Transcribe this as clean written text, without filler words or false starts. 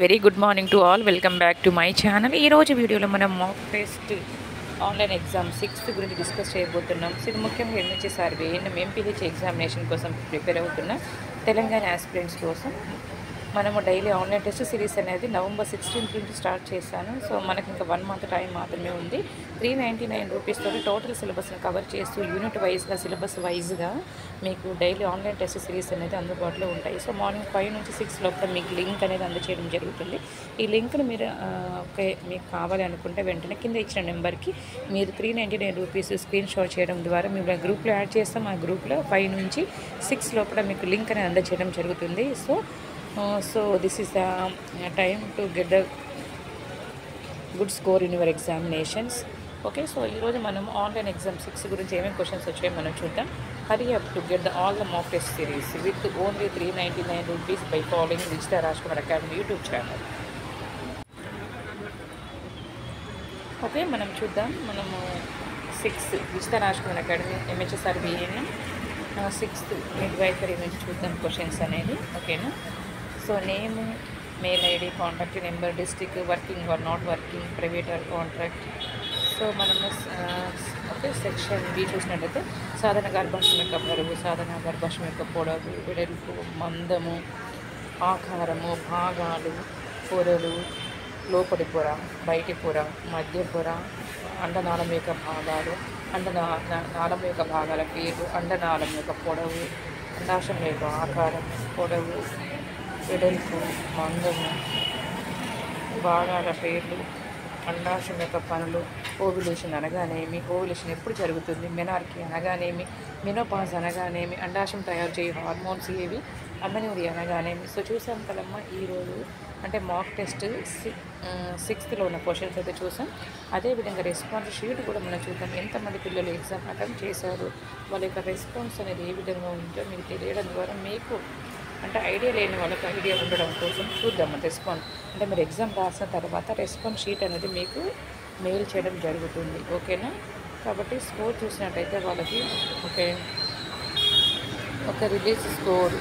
Very good morning to all. Welcome back to my channel. ఈరోజు వీడియోలో మనం mock test online exam 6th గురించి discuss చేయబోతున్నాం. So ఇది ముఖ్యంగా ఎంహెచ్ఎస్ఆర్బీ ఎంపీహెచ్ ఎగ్జామినేషన్ కోసం ప్రిపేర్ అవుతున్న తెలంగాణ ఆస్పిరెంట్స్ కోసం మనము డైలీ ఆన్లైన్ టెస్ట్ సిరీస్ అనేది నవంబర్ 16th నుంచి స్టార్ట్ చేశాను. సో మనకి ఇంకా 1 month టైం మాత్రమే ఉంది. 399 రూపీస్ తోటి టోటల్ సిలబస్ని కవర్ చేస్తూ యూనిట్ వైజ్గా సిలబస్ వైజ్గా మీకు డైలీ ఆన్లైన్ టెస్ట్ సిరీస్ అనేది అందుబాటులో ఉంటాయి. సో మార్నింగ్ 5 నుంచి 6 లోపల మీకు లింక్ అనేది అందజేయడం జరుగుతుంది. ఈ లింక్ను మీరు ఓకే మీకు కావాలి అనుకుంటే వెంటనే కింద ఇచ్చిన నెంబర్కి మీరు 399 రూపీస్ స్క్రీన్ షాట్ చేయడం ద్వారా మేము గ్రూప్లో యాడ్ చేస్తాం. ఆ గ్రూప్లో 5 నుంచి 6 లోపల మీకు లింక్ అనేది అందజేయడం జరుగుతుంది. So this is the time to get the good score in your examinations. Okay, so ఈరోజు మనం ఆన్లైన్ ఎగ్జామ్ 6 గురించి ఏమేమి క్వశ్చన్స్ వచ్చాయో మనం చూద్దాం. Hurry up to get the all the mock test series with only 399 rupees by following Rijitha Rajkumar academy YouTube channel. Okay, మనం చూద్దాం. మనము 6th Rijitha Rajkumar academy MHSRB 6th midwifery నుంచి చూద్దాం క్వశ్చన్స్ అనేది. ఓకేనా, so name, mail ID, contact number, district, working or not working, private or contract. So మనము okay section B చూసినట్టయితే సాధారణ గర్భాశయం యొక్క బరువు, సాధారణ గర్భాశయం యొక్క పొడవు, వెడల్పు, మందము, ఆకారము, భాగాలు, పొరలు, లోపలి పొర, బయటి పొర, మధ్య పొర, అండనాళం యొక్క భాగాలు, నాళం యొక్క భాగాల పేరు, అండనాళం యొక్క పొడవు, అండాశయం యొక్క ఆకారం, పొడవు, వెడల్పు, మందము, భాగాల పేర్లు, అండాశయం యొక్క పనులు, ఓవ్యులేషన్ అనగానేమి, ఓవ్యులేషన్ ఎప్పుడు జరుగుతుంది, మెనార్కీ అనగానేమి, మెనోపాజ్ అనగానేమి, అండాశయం తయారు చేయే హార్మోన్స్ ఏవి, అమెనూరియా అనగానేమి. సో చూసాం కదమ్మా ఈరోజు అంటే మాక్ టెస్ట్ 6th ఉన్న క్వశ్చన్స్ అయితే చూసాం. అదేవిధంగా రెస్పాన్స్ షీట్ కూడా మనం చూద్దాం. ఎంతమంది పిల్లలు ఎగ్జామ్ అటెంప్ట్ చేశారు, వాళ్ళ యొక్క రెస్పాన్స్ అనేది ఏ విధంగా ఉందో మీకు తెలియడం ద్వారా మీకు అంటే ఐడియా లేని వాళ్ళకి ఐడియా ఉండడం కోసం చూద్దాం. రెస్పాన్స్ అంటే మీరు ఎగ్జామ్ రాసిన తర్వాత రెస్పాన్స్ షీట్ అనేది మీకు మెయిల్ చేయడం జరుగుతుంది. ఓకేనా, కాబట్టి స్కోర్ చూసినట్టయితే వాళ్ళకి ఒక రిలీజ్ స్కోర్